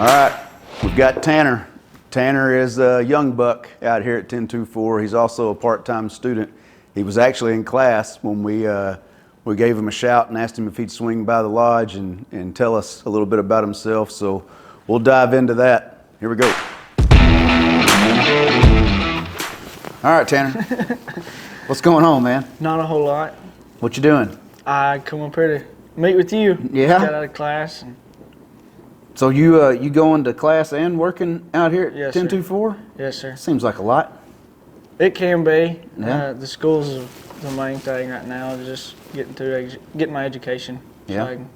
All right, we've got Tanner. Tanner is a young buck out here at 1024. He's also a part-time student. He was actually in class when we gave him a shout and asked him if he'd swing by the lodge and tell us a little bit about himself. So we'll dive into that. Here we go. All right, Tanner. What's going on, man? Not a whole lot. What you doing? I come up here to meet with you. Yeah? Got out of class. So you going to class and working out here at Yes, 1024? Yes, sir. Seems like a lot. It can be. Yeah. The school's the main thing right now. Is just getting my education. Yeah. So I can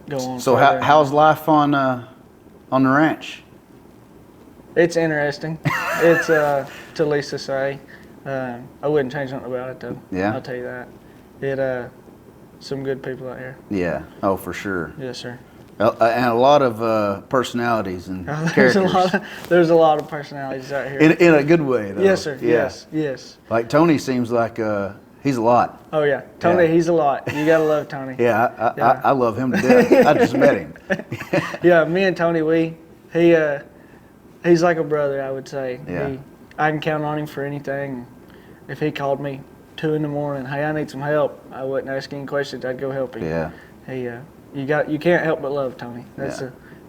go on. So further. how's life on the ranch? It's interesting. It's to least to say. I wouldn't change nothing about it though. Yeah. I'll tell you that. It some good people out here. Yeah. Oh, for sure. Yes, sir. And a lot of personalities and characters. There's a lot of personalities out here. In a good way, though. Yes, sir. Yeah. Yes. Like Tony seems like he's a lot. Oh yeah, Tony. Yeah. He's a lot. You gotta love Tony. Yeah, I love him to death. I just met him. Yeah, me and Tony, he's like a brother, I would say. Yeah. I can count on him for anything. If he called me 2 in the morning, hey, I need some help, I wouldn't ask any questions. I'd go help him. Yeah. You can't help but love Tony. That's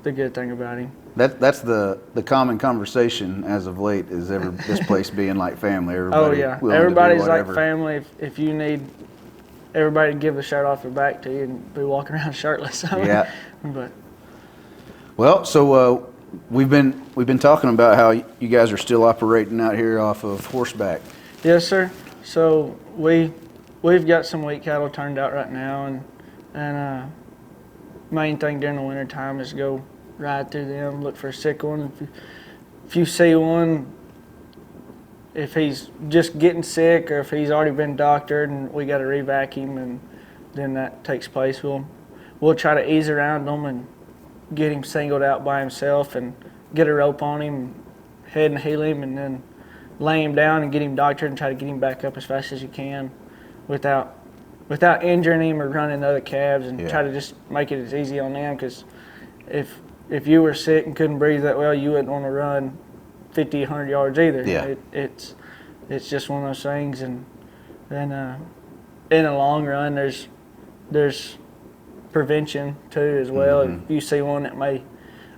the good thing about him. That's the common conversation as of late is this place being like family. Everybody Everybody's like family. If you need everybody to give the shirt off their back to you and be walking around shirtless. Yeah. But well, so we've been talking about how you guys are still operating out here off of horseback. Yes, sir. So we've got some wheat cattle turned out right now, and main thing during the winter time is go ride through them, look for a sick one. If you see one, if he's just getting sick or if he's already been doctored and we got to revac him, and then that takes place, we'll try to ease around him and get him singled out by himself and get a rope on him, head and heel him, and then lay him down and get him doctored and try to get him back up as fast as you can without injuring him or running the other calves, and try to just make it as easy on them, because if you were sick and couldn't breathe that well, you wouldn't want to run 50, 100 yards either. Yeah. It's just one of those things, and then in the long run, there's prevention too as well. Mm-hmm. If you see one that may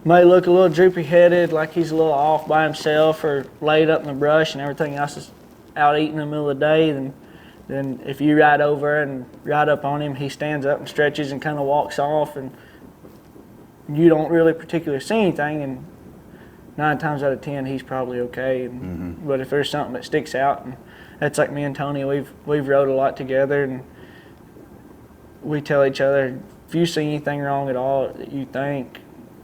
look a little droopy headed, like he's a little off by himself or laid up in the brush and everything else is out eating in the middle of the day, then if you ride over and ride up on him, he stands up and stretches and kind of walks off, and you don't really particularly see anything, and 9 times out of 10 he's probably okay. But if there's something that sticks out, and that's like me and Tony, we've rode a lot together, and we tell each other, if you see anything wrong at all that you think,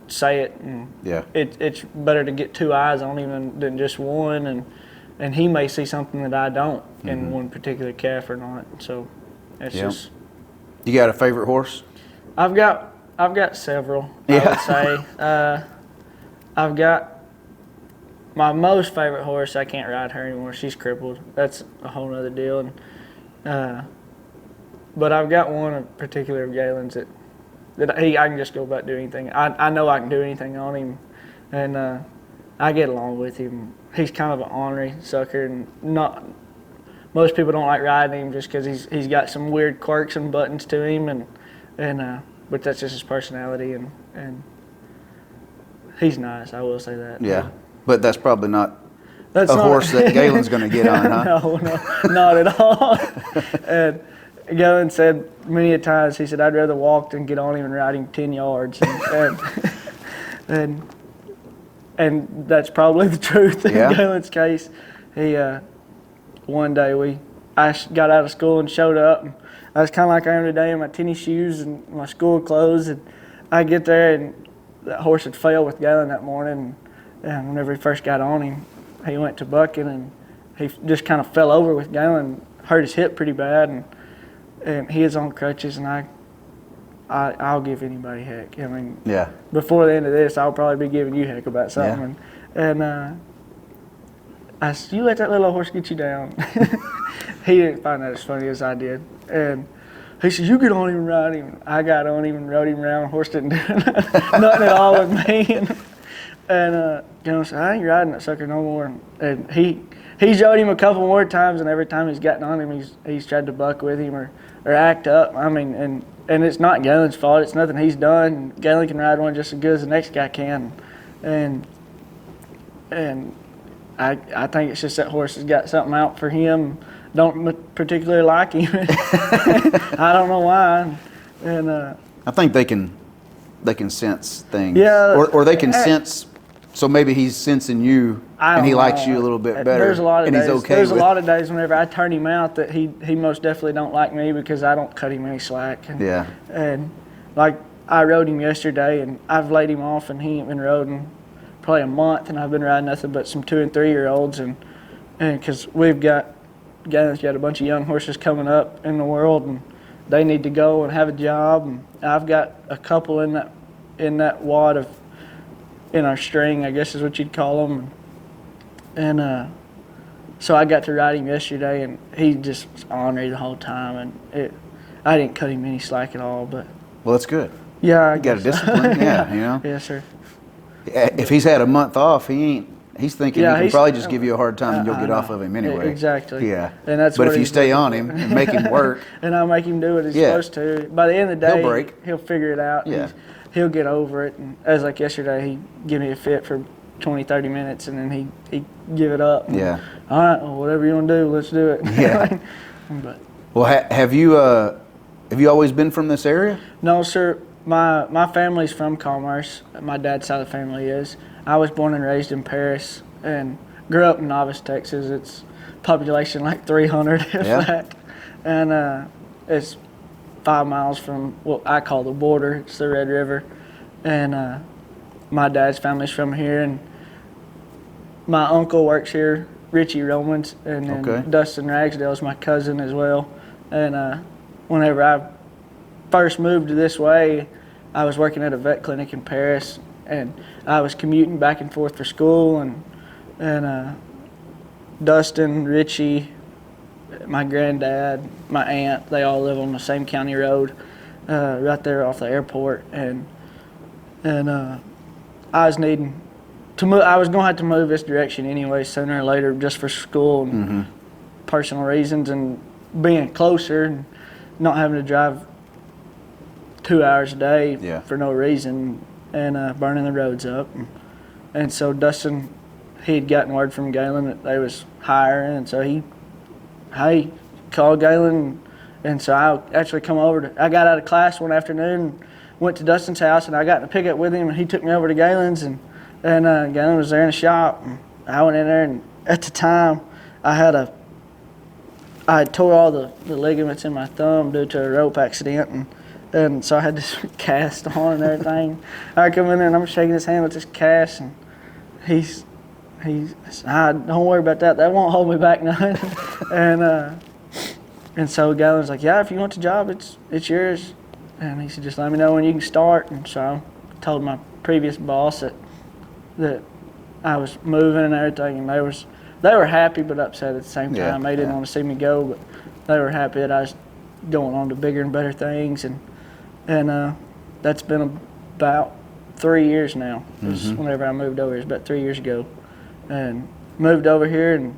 say it. And it's better to get 2 eyes on him than just one, and he may see something that I don't in one particular calf or not. So it's just. You got a favorite horse? I've got several. I would say. I've got my most favorite horse. I can't ride her anymore. She's crippled. That's a whole other deal. And but I've got one in particular of Galen's that I can just go about do anything. I know I can do anything on him, and I get along with him. He's kind of an ornery sucker, and most people don't like riding him just because he's got some weird quirks and buttons to him, but that's just his personality, and he's nice. I will say that. Yeah, but that's probably not a horse that Galen's going to get on, huh? No, not at all. And Galen said many a times, he said, I'd rather walk than get on him and ride him 10 yards. And that's probably the truth in Galen's case. One day I got out of school and showed up, and I was kind of like I am today in my tennis shoes and my school clothes, and I get there and that horse had failed with Galen that morning, and whenever he first got on him, he went to bucking, and he just kind of fell over with Galen, hurt his hip pretty bad, and he is on crutches, and I'll give anybody heck. I mean, before the end of this, I'll probably be giving you heck about something. And I said, you let that little horse get you down. He didn't find that as funny as I did. He said, "You get on him and ride him." I got on him and rode him around. Horse didn't do nothing at all with me. And Galen said, "I ain't riding that sucker no more." And he showed him a couple more times, and every time he's gotten on him, he's tried to buck with him or act up. I mean, and it's not Galen's fault. It's nothing he's done. Galen can ride one just as good as the next guy can. And I think it's just that horse has got something out for him. Don't particularly like him. I don't know why. And I think they can sense things. Yeah. Or they can sense. So maybe he's sensing you, and he likes you a little bit better. There's a lot of and days. He's okay there's with. a lot of days whenever I turn him out that he most definitely don't like me because I don't cut him any slack. And like I rode him yesterday, and I've laid him off, and he ain't been rode in probably a month, and I've been riding nothing but some 2- and 3-year-olds, and because Galen's got a bunch of young horses coming up in the world, and they need to go and have a job, and I've got a couple in that wad in our string, I guess is what you'd call them, and so I got to ride him yesterday, and he just was ornery the whole time, and I didn't cut him any slack at all, but Well, that's good. yeah, You got a discipline, yeah, you know. Yes, sir. If he's had a month off, he's thinking he can probably just give you a hard time and you'll get off of him anyway. Exactly. Yeah. And that's but what if you he's stay looking on for. him and make him work, and I make him do what he's supposed to, by the end of the day, He'll break. He'll figure it out. Yeah. He'll get over it. And as like yesterday, he gave me a fit for 20, 30 minutes, and then he give it up. And, Yeah. All right, well, whatever you want to do, let's do it. Yeah. But well, have you always been from this area? no, sir. My family's from Commerce. My dad's side of the family is. I was born and raised in Paris and grew up in Novice, Texas. It's population like 300, if that. And it's 5 miles from what I call the border. It's the Red River. And my dad's family's from here. And my uncle works here, Richie Romans. And then Dustin Ragsdale's my cousin as well. And whenever I first moved this way, I was working at a vet clinic in Paris, and I was commuting back and forth for school, and Dustin, Richie, my granddad, my aunt, they all live on the same county road right there off the airport, and I was needing to move. I was going to have to move this direction anyway sooner or later just for school and personal reasons and being closer and not having to drive 2 hours a day for no reason and burning the roads up. And so Dustin, he had gotten word from Galen that they was hiring, and so he called Galen, and so I actually come over I got out of class one afternoon, went to Dustin's house, and I got in a pickup with him, and he took me over to Galen's, and Galen was there in the shop, and I went in there, and at the time I had tore all the ligaments in my thumb due to a rope accident, and so I had this cast on and everything. I come in there and I'm shaking his hand with this cast, and he's don't worry about that. That won't hold me back none. and so Galen's like, yeah, if you want the job, it's yours. And he said, just let me know when you can start. And so I told my previous boss that I was moving and everything, and they were happy but upset at the same time. They didn't want to see me go, but they were happy that I was going on to bigger and better things, and that's been about 3 years now. Whenever I moved over, it was about 3 years ago, and moved over here and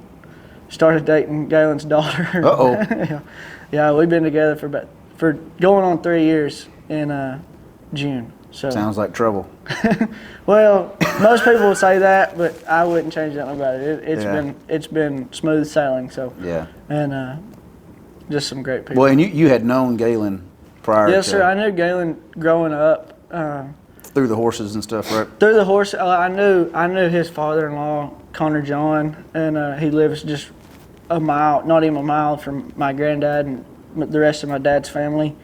started dating Galen's daughter. Yeah, we've been together for going on 3 years in June. So sounds like trouble. Well, most people would say that, but I wouldn't change that about it. It's been smooth sailing. So and just some great people. Well, and you had known Galen prior. Yes, sir. I knew Galen growing up. Through the horses and stuff, right? Through the horse, I knew his father-in-law, Connor John, and he lives just a mile, not even a mile from my granddad and the rest of my dad's family.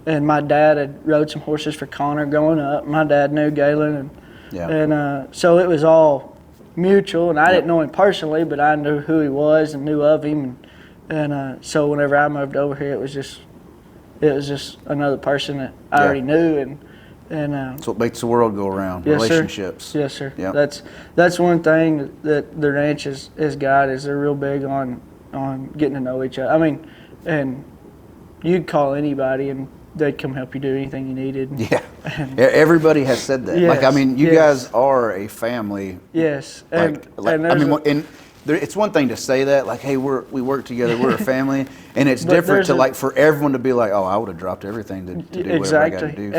And my dad had rode some horses for Connor growing up. My dad knew Galen, and so it was all mutual. And I didn't know him personally, but I knew who he was and knew of him. And so whenever I moved over here, it was just another person that I already knew. And that's what makes the world go around. Yes, relationships. Sir. Yes, sir. Yep. That's one thing that the ranch has got is they're real big on getting to know each other. I mean, and you'd call anybody and they'd come help you do anything you needed. Yeah. Everybody has said that. Yes, Like, I mean, you yes. guys are a family. Yes. Like, And I mean, it's one thing to say that, like, hey, we work together, we're a family, and it's different to like for everyone to be like, oh, I would have dropped everything to do whatever I got to do.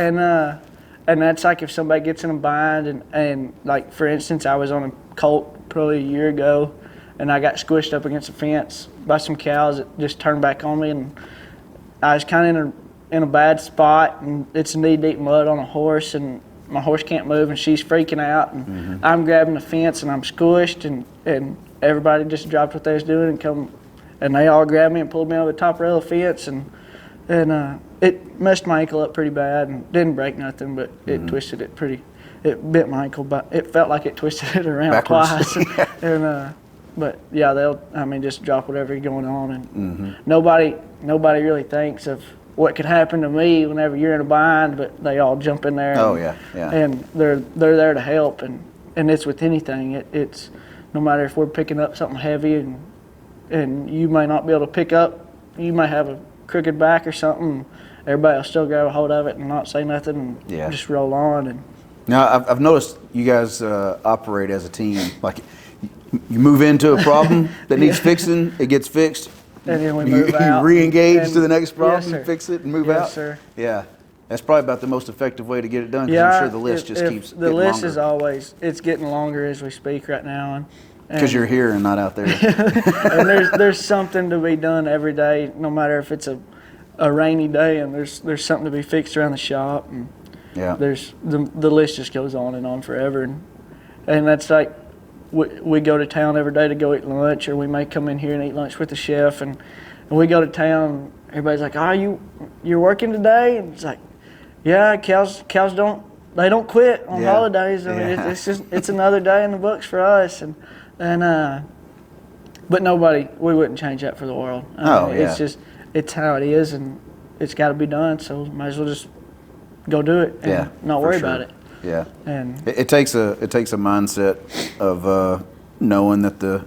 And that's like if somebody gets in a bind and like for instance, I was on a colt probably a year ago, and I got squished up against a fence by some cows that just turned back on me, and I was kind of in a bad spot, and it's knee-deep mud on a horse, and my horse can't move, and she's freaking out, and I'm grabbing the fence, and I'm squished, and everybody just dropped what they was doing and they all grabbed me and pulled me over the top rail of the fence, and it messed my ankle up pretty bad, and didn't break nothing, but it twisted it it bent my ankle, but it felt like it twisted it around backwards. twice, but yeah, they'll just drop whatever's going on, and nobody really thinks of what could happen to me whenever you're in a bind, but they all jump in there. And they're there to help, and it's with anything. It's no matter if we're picking up something heavy, and you may not be able to pick up, you may have a crooked back or something. Everybody will still grab a hold of it and not say nothing, and just roll on. And now I've noticed you guys operate as a team. Like, you move into a problem that needs fixing, it gets fixed. And then we move out. You re-engage to the next problem, Yes, sir. fix it, and move out. Yes, sir. Yeah, that's probably about the most effective way to get it done. Because I'm sure the list just keeps the getting list longer. is always getting longer as we speak right now, because you're here and not out there. and there's something to be done every day, no matter if it's a rainy day, and there's something to be fixed around the shop, and there's the list just goes on forever, and that's like we go to town every day to go eat lunch, or we may come in here and eat lunch with the chef, and we go to town. Everybody's like, "Oh, you're working today?" And it's like, "Yeah, cows don't quit on holidays. I mean, it's another day in the books for us." But we wouldn't change that for the world. It's how it is, and it's got to be done. So might as well just go do it and not worry about it. Yeah, and it takes a mindset of knowing that the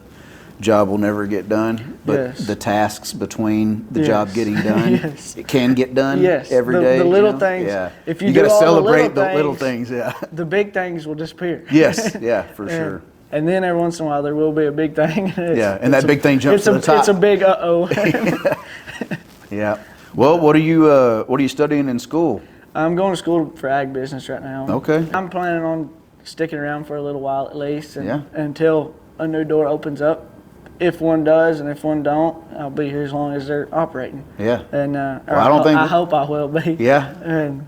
job will never get done, but the tasks between the job getting done, it can get done every day. The little things. If you got to do all celebrate the little things. The big things will disappear. Yes, for sure. And then every once in a while there will be a big thing. And that big thing jumps to the top. It's a big uh-oh. Yeah. Well, what are you studying in school? I'm going to school for ag business right now. Okay. I'm planning on sticking around for a little while at least, until a new door opens up. If one does, and if one don't, I'll be here as long as they're operating. Yeah. And I hope I will be. Yeah. And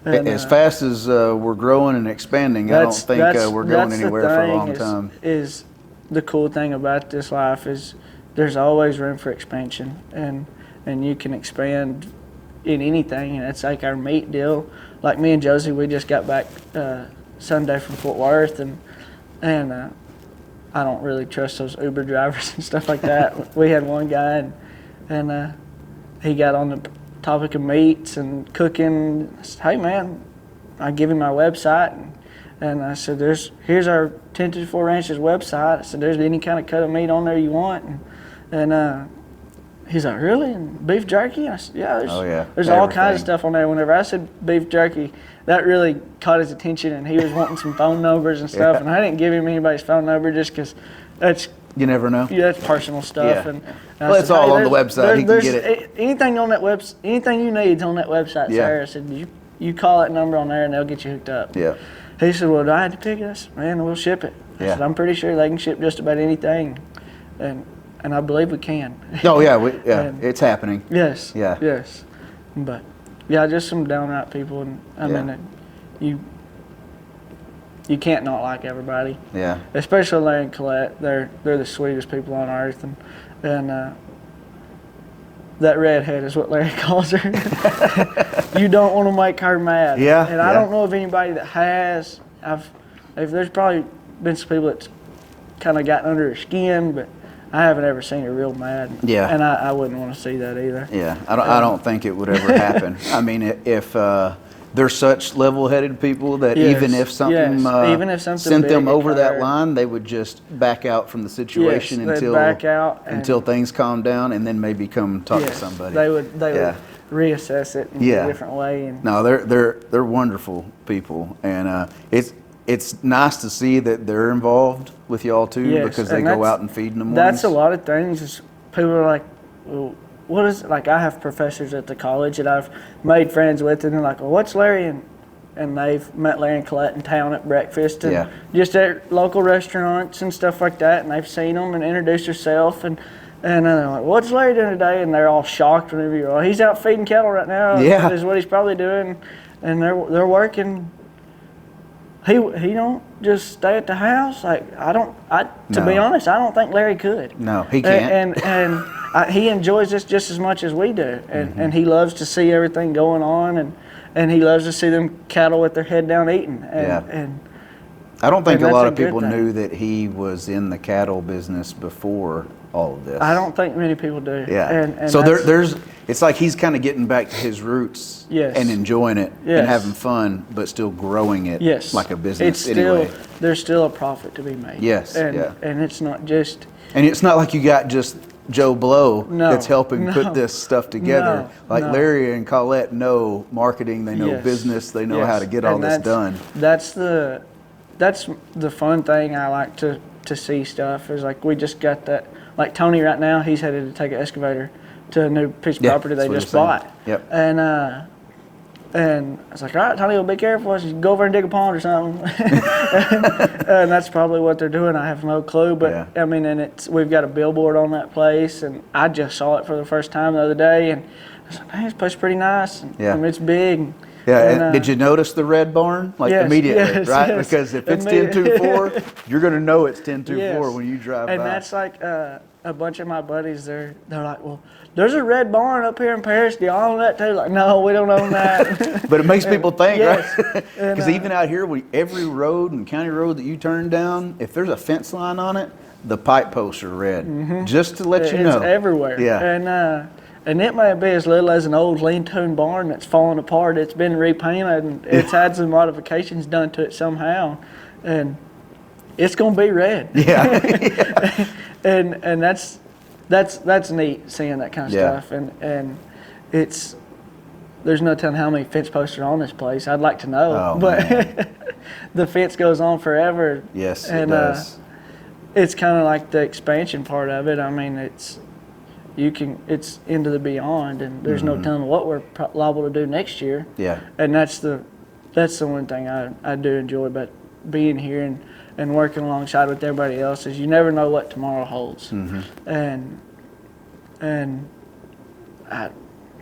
as fast as we're growing and expanding, I don't think we're going anywhere for a long time. Is the cool thing about this life is there's always room for expansion, and you can expand in anything, and that's like our meat deal. Like me and Josie, we just got back Sunday from Fort Worth, and I don't really trust those Uber drivers and stuff like that. We had one guy, and he got on the topic of meats and cooking. I said, "Hey man," I give him my website, and I said, "Here's our 1024 Ranches website." I said, "There's any kind of cut of meat on there you want," and he's like, "Really? And beef jerky?" I said, "Yeah, there's all kinds of stuff on there." Whenever I said beef jerky, that really caught his attention, and he was wanting some phone numbers and stuff, and I didn't give him anybody's phone number just because that's... You never know. Yeah, that's personal stuff. And well, it's all on the website. He can get it. Anything on that website, anything you need is on that website, sir. I said, you call that number on there, and they'll get you hooked up. Yeah. He said, "Well, do I have to pick it?" I said, "Man, we'll ship it." I said, "I'm pretty sure they can ship just about anything, and I believe we can." Oh yeah, it's happening. Yes. Yeah. Yes. But just some downright people, and I mean, you can't not like everybody. Yeah. Especially Larry and Colette. They're the sweetest people on earth, and that redhead is what Larry calls her. You don't want to make her mad. Yeah. And I don't know of anybody that has. There's probably been some people that's kind of gotten under her skin, but I haven't ever seen her real mad. Yeah. And I wouldn't want to see that either. Yeah. I don't think it would ever happen. I mean, if they're such level-headed people that even if something sent them over that line, they would just back out from the situation until things calm down, and then maybe come talk to somebody. They would. reassess it in a different way. And no, they're wonderful people, and it's nice to see that they're involved with y'all too, because they go out and feed in the mornings. That's a lot of things. Is people are like, well, what is, like, I have professors at the college that I've made friends with, and they're like, well, what's Larry? And they've met Larry and Colette in town at breakfast and just at local restaurants and stuff like that, and they've seen them and introduced herself, and they're like, what's Larry doing today? And they're all shocked whenever you're, he's out feeding cattle right now. Is what he's probably doing, and they're working. He don't just stay at the house. Like, to be honest, I don't think Larry could. No, he can't. And he enjoys this just as much as we do, and he loves to see everything going on, and he loves to see them cattle with their head down eating. And I don't think a lot of people knew that he was in the cattle business before all of this. I don't think many people do. Yeah. And so it's like he's kind of getting back to his roots and enjoying it and having fun, but still growing it like a business anyway. There's still a profit to be made. Yes. And it's not just. And it's not like you got just Joe Blow that's helping put this stuff together. Larry and Colette know marketing, they know business, they know how to get all this done. That's the fun thing I like to see stuff, is like we just got that. Like Tony right now, he's headed to take an excavator to a new piece of property they just bought. Yep. And I was like, all right, Tony, well, be careful. I said, go over and dig a pond or something. And that's probably what they're doing. I have no clue. But, I mean, and we've got a billboard on that place. And I just saw it for the first time the other day. And I was like, man, this place is pretty nice. And, I mean, it's big. Yeah, and did you notice the red barn? Immediately, right? Yes. Because if it's 1024, you're going to know it's 1024 when you drive by. And that's like a bunch of my buddies, they're like, well, there's a red barn up here in Paris. Do y'all own that too? Like, no, we don't own that. But it makes people think, right? Because even out here, every road and county road that you turn down, if there's a fence line on it, the pipe posts are red. Just to let you know. It's everywhere. Yeah. And it may be as little as an old lean-to barn that's fallen apart. It's been repainted, and it's had some modifications done to it somehow, and it's gonna be red. Yeah. and that's neat, seeing that kind of stuff. And there's no telling how many fence posts are on this place. I'd like to know, but the fence goes on forever. Yes, and, it does. It's kind of like the expansion part of it. I mean, it's into the beyond, and there's no telling what we're liable to do next year. Yeah. And that's the one thing I do enjoy about being here and working alongside with everybody else, is you never know what tomorrow holds.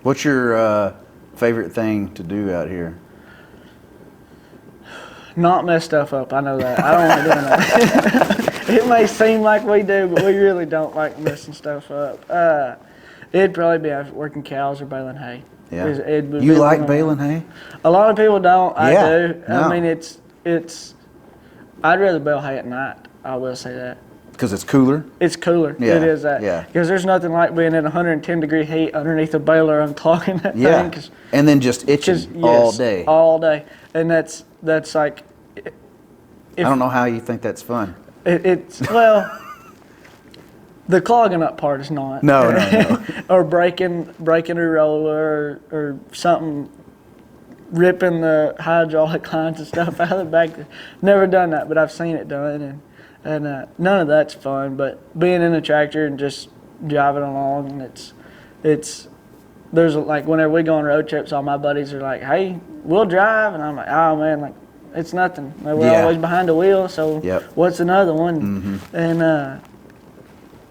What's your favorite thing to do out here? Not mess stuff up. I know that. I don't like doing that. It may seem like we do, but we really don't like messing stuff up. It'd probably be working cows or baling hay. Yeah. You like baling hay? A lot of people don't. I do. No. I mean, it's. I'd rather bale hay at night. I will say that. Because it's cooler? It's cooler. Yeah. It is that. Yeah. Because there's nothing like being in 110-degree heat underneath a baler unclogging that thing. And then just itching all day. All day. And that's like. I don't know how you think that's fun. Well, the clogging up part is not. No. Or breaking a roller or something, ripping the hydraulic lines and stuff out of the back. Never done that, but I've seen it done, and none of that's fun. But being in a tractor and just driving along, and there's like, whenever we go on road trips, all my buddies are like, hey, we'll drive, and I'm like, oh man, like, it's nothing. We're always behind the wheel, so what's another one?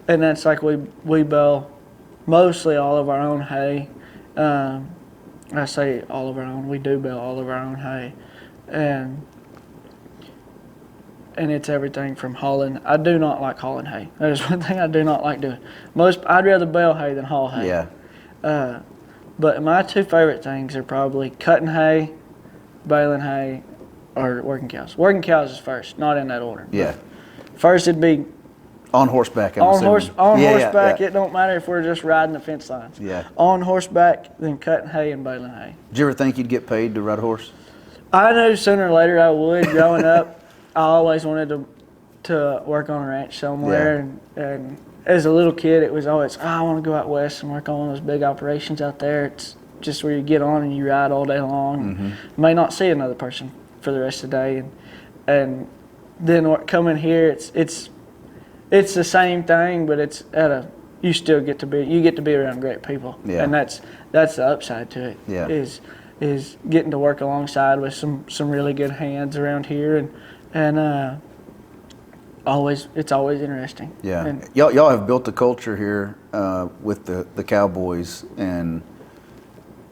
And that's like we bale mostly all of our own hay. I say all of our own. We do bale all of our own hay, and it's everything from hauling. I do not like hauling hay. That is one thing I do not like doing. I'd rather bale hay than haul hay. Yeah. But my two favorite things are probably cutting hay, baling hay, or working cows. Working cows is first, not in that order. Yeah. First it'd be on horseback. On horseback. It don't matter if we're just riding the fence lines. Yeah. On horseback, then cutting hay and baling hay. Did you ever think you'd get paid to ride a horse? I knew sooner or later I would. Growing up, I always wanted to work on a ranch somewhere, and as a little kid, it was always, I want to go out west and work on those big operations out there. just where you get on and you ride all day long. Mm-hmm. You may not see another person for the rest of the day, and then coming here, it's the same thing, but it's you still get to be around great people, Yeah. and that's the upside to it. Yeah. Is getting to work alongside with some really good hands around here, and it's always interesting. Yeah, And y'all have built a culture here with the Cowboys, and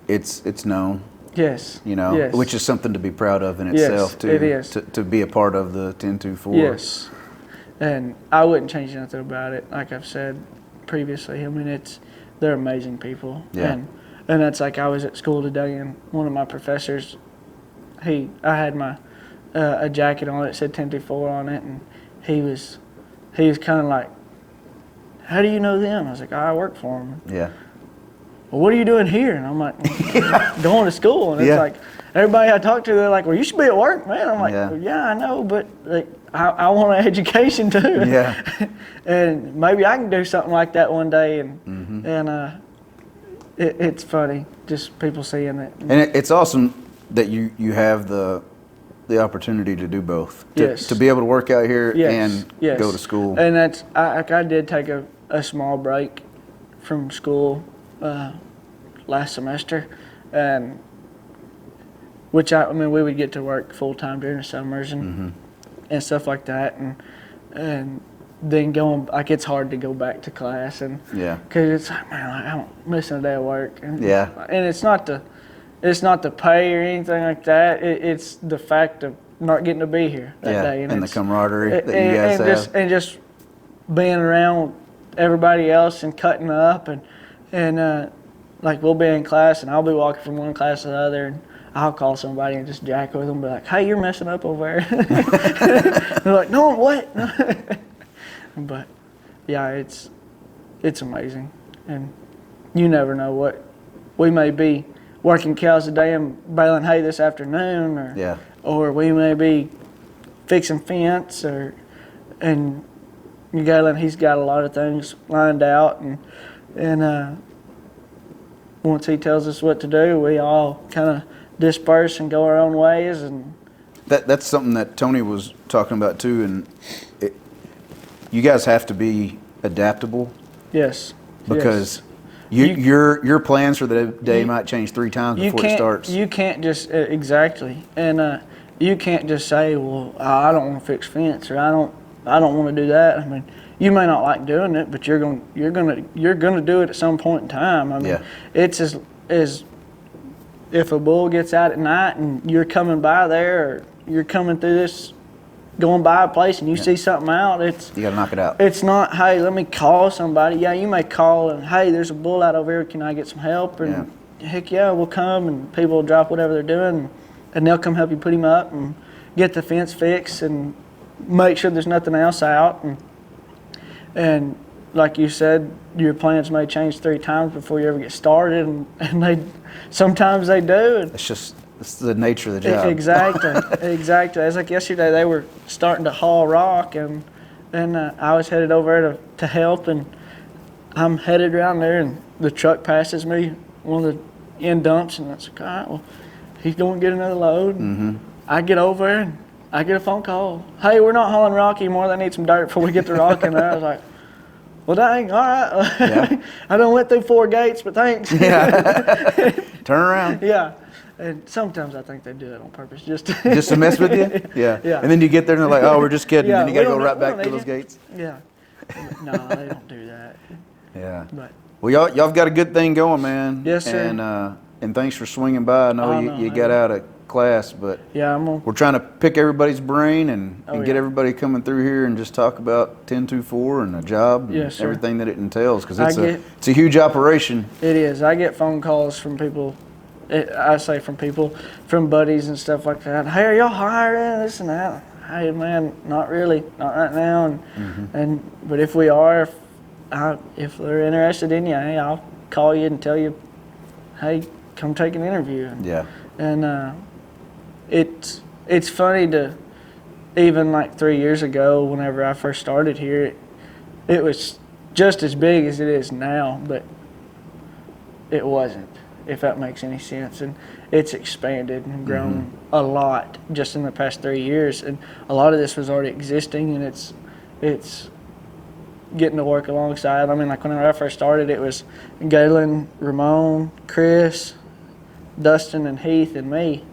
it's known. yes, You know, yes. which is something to be proud of in Yes, itself too. it is. To be a part of the 10-2-4. Yes, and I wouldn't change nothing about it. Like I've said previously, I mean, they're amazing people. Yeah. And that's like I was at school today, and one of my professors, I had my a jacket on it said 10-4 on it, and he was kind of like, "How do you know them?" I was like, "I work for them." Yeah. "Well, what are you doing here?" And I'm like, "Going to school." And it's Yeah. like everybody I talk to, they're like, "Well, you should be at work, man." I'm like, Yeah. "Well, yeah, I know, but like, I want an education too." Yeah. And maybe I can do something like that one day. And Mm-hmm. it's funny, just people seeing it. And it's awesome that you have the opportunity to do both. Yes. To be able to work out here Yes, and yes. go to school. And that's I did take a small break from school last semester, and which I mean we would get to work full time during the summers and stuff like that, and then going like it's hard to go back to class, and Yeah. because it's like, man, I'm missing a day of work, and Yeah. and it's not the pay or anything like that. It's the fact of not getting to be here that Yeah. day, And the it's- camaraderie that you guys have. and just being around everybody else and cutting up, and like we'll be in class and I'll be walking from one class to the other, and I'll call somebody and just jack with them, be like, "Hey, you're messing up over there." They're like, "No, what?" But yeah, it's amazing, and you never know what we may be working cows today and baling hay this afternoon, or Yeah. or we may be fixing fence, and Galen, he's got a lot of things lined out, and once he tells us what to do, we all kind of disperse and go our own ways. And That's something that Tony was talking about too, and you guys have to be adaptable yes, because You- your plans for the day might change 3 times before it starts. You can't just exactly, and you can't just say, "Well, I don't want to fix fence," or "I don't want to do that." I mean, you may not like doing it, but you're gonna do it at some point in time. I mean, Yeah. it's as if a bull gets out at night and you're coming by there, or you're coming through this, going by a place and you see something out. You got to knock it out. It's not, "Hey, let me call somebody." Yeah, you may call and, "Hey, there's a bull out over here. Can I get some help?" And heck yeah, we'll come, and people will drop whatever they're doing, and they'll come help you put him up and get the fence fixed and make sure there's nothing else out. And like you said, your plans may change 3 times before you ever get started, and sometimes they do. And It's the nature of the job. exactly, exactly. It's like yesterday they were starting to haul rock, and I was headed over there to help, and I'm headed around there, and the truck passes me, one of the end dumps, and it's like, all right, well, he's going to get another load. And I get over there, and I get a phone call. "Hey, we're not hauling rock anymore. They need some dirt before we get the rock in there." I was like, "Well, dang, all right." Yeah. I done went through 4 gates, but thanks. Yeah. Turn around. Yeah. And sometimes I think they do that on purpose, just Just to mess with you? Yeah. Yeah. And then you get there and they're like, "Oh, we're just kidding." Yeah, and you got to we go don't- right we back don't through need those you. gates. Yeah. No, they don't do that. Yeah. But Well, y'all have got a good thing going, man. Yes, sir. And thanks for swinging by. I know Oh, you, no, you I got know. out of class, but yeah, I'm gonna. we're trying to pick everybody's brain and Oh, get yeah. everybody coming through here and just talk about 10-2-4 and a job and Yes, sir. everything that it entails, because I it's a huge operation. It is. I get phone calls from people. From buddies and stuff like that. "Hey, are y'all hiring this and that?" "Hey, man, not really, not right now." But if we are, if they're interested in you, hey, I'll call you and tell you, "Hey, come take an interview." Yeah. And it's funny to, even like 3 years ago, whenever I first started here, it was just as big as it is now, but it wasn't. if that makes any sense. And it's expanded and grown a lot just in the past 3 years. And a lot of this was already existing, and it's getting to work alongside. I mean, like whenever I first started, it was Galen, Ramon, Chris, Dustin, and Heath, and me.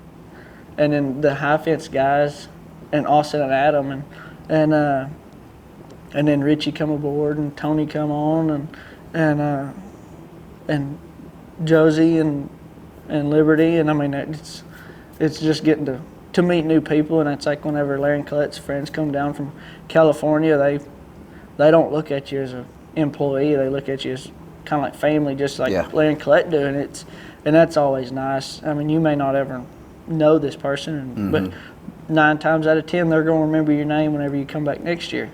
And then the high fence guys, and Austin and Adam, and then Richie come aboard, and Tony come on, and Josie and Liberty, and I mean it's just getting to meet new people, and it's like whenever Larry and Colette's friends come down from California, they don't look at you as an employee, they look at you as kind of like family, just like Larry and Colette do, and that's always nice. I mean, you may not ever know this person, but 9 times out of 10 they're going to remember your name whenever you come back next year.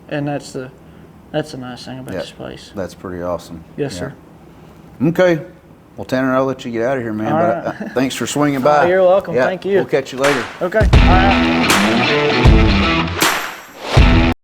And that's the nice thing about this place. That's pretty awesome. Yes, sir. Okay. Well, Tanner, I'll let you get out of here, man. All but right. Thanks for swinging by. You're welcome. Thank you. We'll catch you later. Okay. All right.